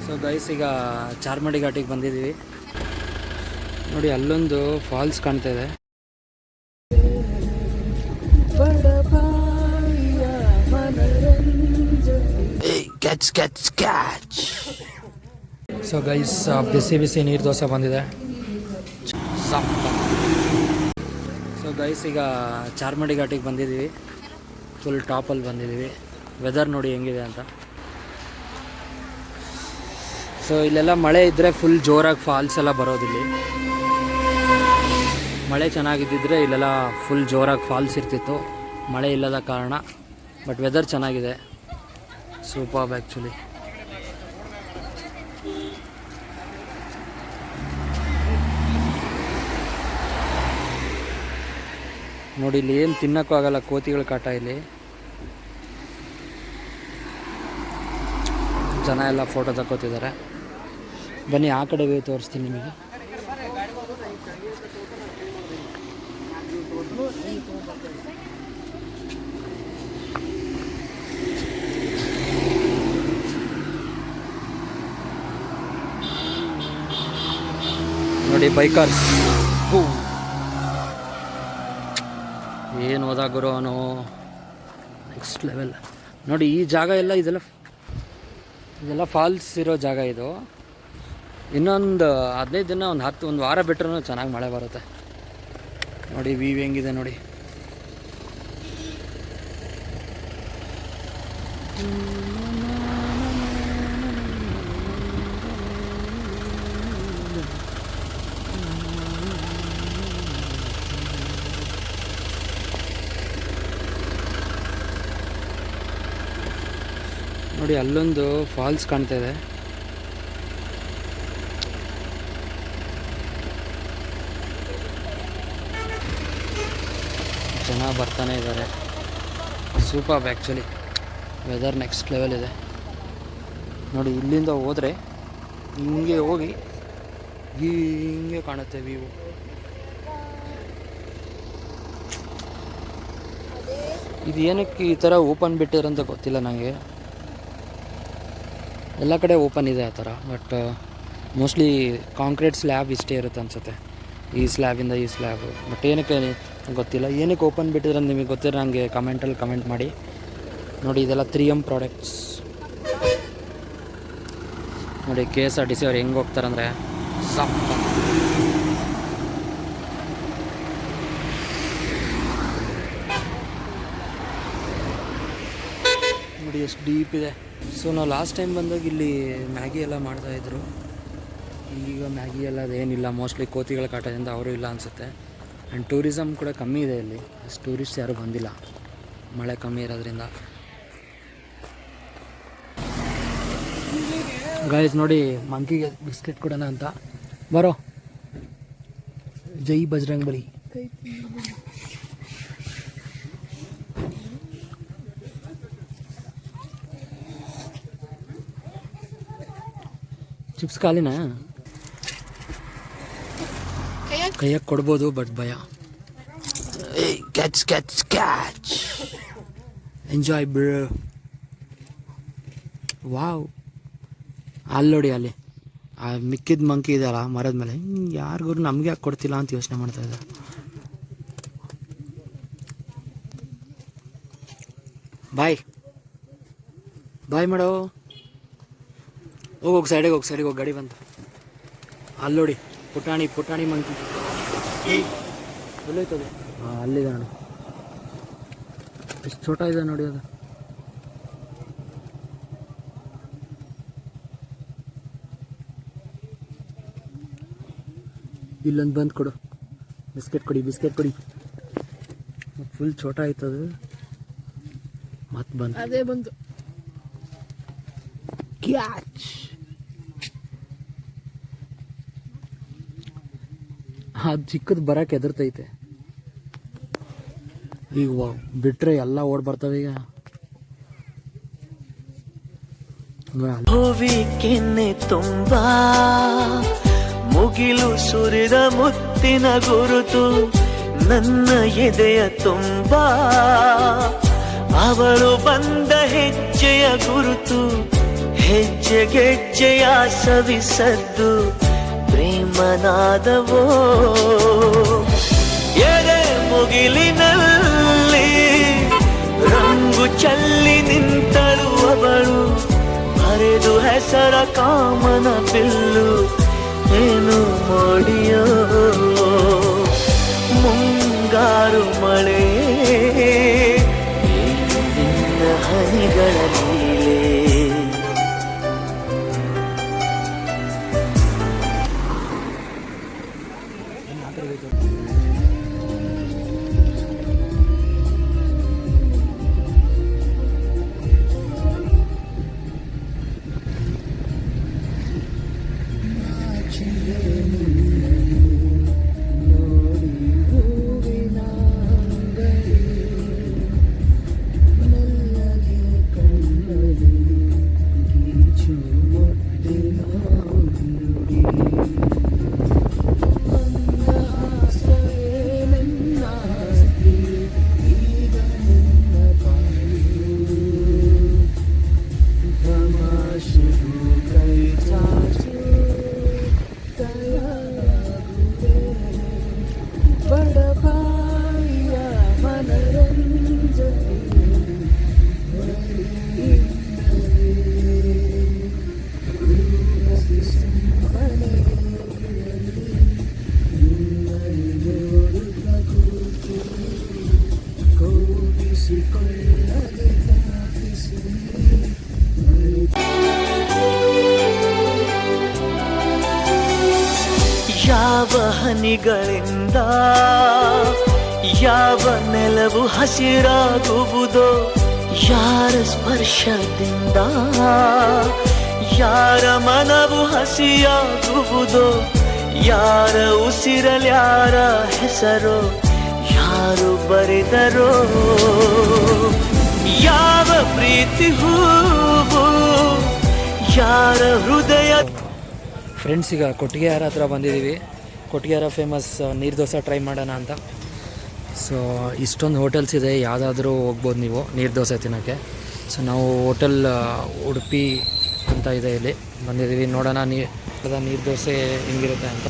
So guys ಈಗ ಚಾರ್ಮಡಿ ಘಾಟಿಗೆ ಬಂದಿದ್ದೀವಿ ನೋಡಿ, ಅಲ್ಲೊಂದು ಫಾಲ್ಸ್ ಕಾಣ್ತಾ ಇದೆ. ಸೊ ಗೈಸ್ ಬಿಸಿ ಬಿಸಿ ನೀರು ದೋಸೆ ಬಂದಿದೆ. ಸೊ ಗೈಸ್ ಈಗ ಚಾರ್ಮಡಿ ಘಾಟಿಗೆ ಬಂದಿದ್ದೀವಿ. ಫುಲ್ ಟಾಪಲ್ಲಿ ಬಂದಿದ್ದೀವಿ. ವೆದರ್ ನೋಡಿ ಹೆಂಗಿದೆ ಅಂತ. ಸೊ ಇಲ್ಲೆಲ್ಲ ಮಳೆ ಇದ್ದರೆ ಫುಲ್ ಜೋರಾಗಿ ಫಾಲ್ಸ್ ಎಲ್ಲ ಬರೋದಿಲ್ಲಿ. ಮಳೆ ಚೆನ್ನಾಗಿದ್ದಿದ್ರೆ ಇಲ್ಲೆಲ್ಲ ಫುಲ್ ಜೋರಾಗಿ ಫಾಲ್ಸ್ ಇರ್ತಿತ್ತು. ಮಳೆ ಇಲ್ಲದ ಕಾರಣ. ಬಟ್ ವೆದರ್ ಚೆನ್ನಾಗಿದೆ, ಸೂಪರ್ಬ್ ಆ್ಯಕ್ಚುಲಿ. ನೋಡಿ ಇಲ್ಲಿ ಏನು ತಿನ್ನೋಕ್ಕೂ ಆಗಲ್ಲ, ಕೋತಿಗಳ ಕಾಟ ಇಲ್ಲಿ. ಜನ ಎಲ್ಲ ಫೋಟೋ ತಗೋತಿದ್ದಾರೆ. ಬನ್ನಿ ಆ ಕಡೆ ವ್ಯೂ ತೋರಿಸ್ತೀನಿ ನಿಮಗೆ. ನೋಡಿ ಬೈಕರ್ಸ್ ಏನು ಹೋದಾಗ ಗುರು ಅವನು ನೆಕ್ಸ್ಟ್ ಲೆವೆಲ್. ನೋಡಿ ಈ ಜಾಗ ಎಲ್ಲ ಇದೆಲ್ಲ ಫಾಲ್ಸ್ ಇರೋ ಜಾಗ ಇದು. ಇನ್ನೊಂದು 15 ದಿನ ಒಂದು ವಾರ ಬಿಟ್ಟರೂ ಚೆನ್ನಾಗಿ ಮಳೆ ಬರುತ್ತೆ. ನೋಡಿ ವ್ಯೂ ಹೆಂಗಿದೆ ನೋಡಿ. ನೋಡಿ ಅಲ್ಲೊಂದು ಫಾಲ್ಸ್ ಕಾಣ್ತಾ ಇದೆ. ಜನ ಬರ್ತಾನೆ ಇದ್ದಾರೆ. Super actually. Weather next level ಇದೆ ನೋಡಿ. ಇಲ್ಲಿಂದ ಹೋದರೆ ಹಿಂಗೆ ಹೋಗಿ ಹಿಂಗೆ ಕಾಣುತ್ತೆ ವ್ಯೂ. ಇದು ಏನಕ್ಕೆ ಈ ಥರ ಓಪನ್ ಬಿಟ್ಟಿರಂತ ಗೊತ್ತಿಲ್ಲ ನನಗೆ. ಎಲ್ಲ ಕಡೆ ಓಪನ್ ಇದೆ ಆ ಥರ. ಬಟ್ ಮೋಸ್ಟ್ಲಿ ಕಾಂಕ್ರೀಟ್ ಸ್ಲ್ಯಾಬ್ ಇಷ್ಟೇ ಇರುತ್ತೆ ಅನಿಸುತ್ತೆ, ಈ ಸ್ಲ್ಯಾಬಿಂದ ಈ ಸ್ಲ್ಯಾಬು. ಬಟ್ ಏನಕ್ಕೆ ಗೊತ್ತಿಲ್ಲ. ಏನಕ್ಕೆ ಓಪನ್ ಬಿಟ್ಟಿದ್ರೆ ನಿಮಗೆ ಗೊತ್ತಿರೋ ನನಗೆ ಕಮೆಂಟಲ್ಲಿ ಕಮೆಂಟ್ ಮಾಡಿ. ನೋಡಿ ಇದೆಲ್ಲ 3M ಪ್ರಾಡಕ್ಟ್ಸ್. ನೋಡಿ KSRTC ಅವ್ರು ಹೆಂಗೆ ಹೋಗ್ತಾರಂದರೆ ಸಪ್ಪ. ನೋಡಿ ಎಷ್ಟು ಡೀಪ್ ಇದೆ. ಸೊ ನಾವು ಲಾಸ್ಟ್ ಟೈಮ್ ಬಂದಾಗ ಇಲ್ಲಿ ಮ್ಯಾಗಿ ಎಲ್ಲ ಮಾಡ್ತಾಯಿದ್ರು. ಈಗ ಮ್ಯಾಗಿ ಎಲ್ಲ ಅದೇನಿಲ್ಲ. ಮೋಸ್ಟ್ಲಿ ಕೋತಿಗಳ ಕಾಟದಿಂದ ಅವರು ಇಲ್ಲ ಅನಿಸುತ್ತೆ. ಆ್ಯಂಡ್ ಟೂರಿಸಮ್ ಕೂಡ ಕಮ್ಮಿ ಇದೆ ಇಲ್ಲಿ. ಅಷ್ಟು ಟೂರಿಸ್ಟ್ ಯಾರೂ ಬಂದಿಲ್ಲ, ಮಳೆ ಕಮ್ಮಿ ಇರೋದ್ರಿಂದ. ಗಾಯ್ಸ್ ನೋಡಿ ಮಂಕಿಗೆ ಬಿಸ್ಕೆಟ್ ಕೊಡೋಣ ಅಂತ. ಬರೋ ಜೈ ಬಜರಂಗ್ ಬಲಿ. ಚಿಪ್ಸ್ ಖಾಲಿನಾ? ಕೈಯಾಗ ಕೊಡ್ಬೋದು, ಬಟ್ ಭಯ. Catch catch catch. Enjoy bro. Wow, ಅಲ್ಲಿ ನೋಡಿ ಅಲ್ಲಿ ಆ ಮಿಕ್ಕಿದ ಮಂಕಿ ಇದೆಯಲ್ಲ ಮರದ ಮೇಲೆ, ಯಾರಿಗೂ ನಮಗೆ ಯಾಕೆ ಕೊಡ್ತಿಲ್ಲ ಅಂತ ಯೋಚನೆ ಮಾಡ್ತಾ ಇದ್ದಾರೆ. ಬಾಯ್ ಬಾಯ್ ಮಾಡೋ. ಹೋಗಿ ಸೈಡಿಗೆ ಹೋಗಿ ಗಾಡಿ ಬಂತು. ಅಲ್ಲಿ ನೋಡಿ ಪುಟಾಣಿ ಮಂಕಿ ಎಲ್ಲೋಯ್ತದೆ. ಹಾಂ ಅಲ್ಲಿದೆ ನೋಡಿ, ಎಷ್ಟು ಛೋಟ ಇದೆ ನೋಡಿ ಅದು. ಇಲ್ಲೊಂದು ಬಂದು ಕೊಡು, ಬಿಸ್ಕೆಟ್ ಕೊಡಿ. ಮತ್ತು ಫುಲ್ ಛೋಟ ಆಯ್ತದು. ಮತ್ತೆ ಬಂದು ಅದೇ ಬಂತು ಕ್ಯಾಚ್. ಅದು ಚಿಕ್ಕದು ಬರಕ್ಕೆ ಎದುರ್ತೈತೆ. ಈಗ ಬಿಟ್ರೆ ಎಲ್ಲ ಓಡ್ ಬರ್ತವೆ. ಈಗ ಕೆನ್ನೆ ತುಂಬಾ ಮುಗಿಲು ಸುರಿದ ಮುತ್ತಿನ ಗುರುತು ನನ್ನ ಎದೆಯ ತುಂಬಾ, ಅವಳು ಬಂದ ಹೆಜ್ಜೆಯ ಗುರುತು ಹೆಜ್ಜೆ ಗೆಜ್ಜೆಯ ಸವಿಸದ್ದು ಪ್ರೇಮನಾದವೋ ಎದೆ ಮುಗಿಲಿನಲ್ಲಿ ರಂಗು ಚಲ್ಲಿ ನಿಂತಳು ಅವಳು ಹರಿದು ಹೆಸರ ಕಾಮನ ಬಿಲ್ಲು ಏನು ಮೋಡಿಯೋ ಮುಂಗಾರು ಮಳೆ ನಿನ್ನ ಹನಿಗಳ ಲೀಲೆ ಯಾವ ಹನಿಗಳಿಂದ ಯಾವ ನೆಲವು ಹಸಿರಾಗುವುದೋ ಯಾರ ಸ್ಪರ್ಶದಿಂದ ಯಾರ ಮನವು ಹಸಿಯಾಗುವುದೋ ಯಾರ ಉಸಿರಲ್ಯಾರ ಹೆಸರೋ ಯಾರು ಬರೆದರೋ ಯಾವ ಪ್ರೀತಿ ಹೂವು ಯಾರ ಹೃದಯ. ಫ್ರೆಂಡ್ಸ್, ಈಗ ಕೊಟ್ಟಿಗೆಹಾರ ಹತ್ರ ಬಂದಿದ್ದೀವಿ. ಕೊಟ್ಟಿಗೆಹಾರ ಫೇಮಸ್ ನೀರು ದೋಸೆ ಟ್ರೈ ಮಾಡೋಣ ಅಂತ. ಸೊ ಇಷ್ಟೊಂದು ಹೋಟೆಲ್ಸ್ ಇದೆ, ಯಾವುದಾದ್ರೂ ಹೋಗ್ಬೋದು ನೀವು ನೀರು ದೋಸೆ ತಿನ್ನೋಕ್ಕೆ. ಸೊ ನಾವು ಹೋಟೆಲ್ ಉಡುಪಿ ಅಂತ ಇದೆ, ಇಲ್ಲಿ ಬಂದಿದ್ದೀವಿ. ನೋಡೋಣ ನೀರು ದೋಸೆ ಹೆಂಗಿರುತ್ತೆ ಅಂತ.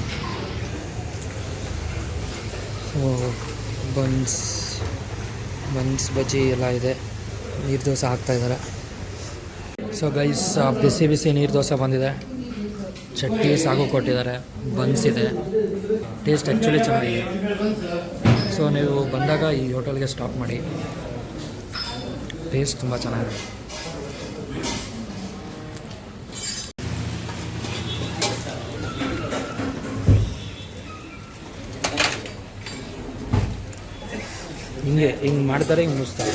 ಸೊ ಬನ್ಸ್ ಬಜ್ಜಿ ಎಲ್ಲ ಇದೆ, ನೀರು ದೋಸೆ ಹಾಕ್ತಾಯಿದ್ದಾರೆ. ಸೊ ಗೈಸ್, ಬಿಸಿ ಬಿಸಿ ನೀರು ದೋಸೆ ಬಂದಿದೆ, ಚಟ್ನಿ ಸಾಗು ಕೊಟ್ಟಿದ್ದಾರೆ, ಬನ್ಸ್ ಇದೆ. ಟೇಸ್ಟ್ ಆ್ಯಕ್ಚುಲಿ ಚೆನ್ನಾಗಿದೆ. ಸೊ ನೀವು ಬಂದಾಗ ಈ ಹೋಟೆಲ್ಗೆ ಸ್ಟಾಪ್ ಮಾಡಿ, ಟೇಸ್ಟ್ ತುಂಬ ಚೆನ್ನಾಗಿದೆ. ಹಿಂಗೆ ಮಾಡ್ತಾರೆ, ಹಿಂಗೆ ಮುಗಿಸ್ತಾರೆ.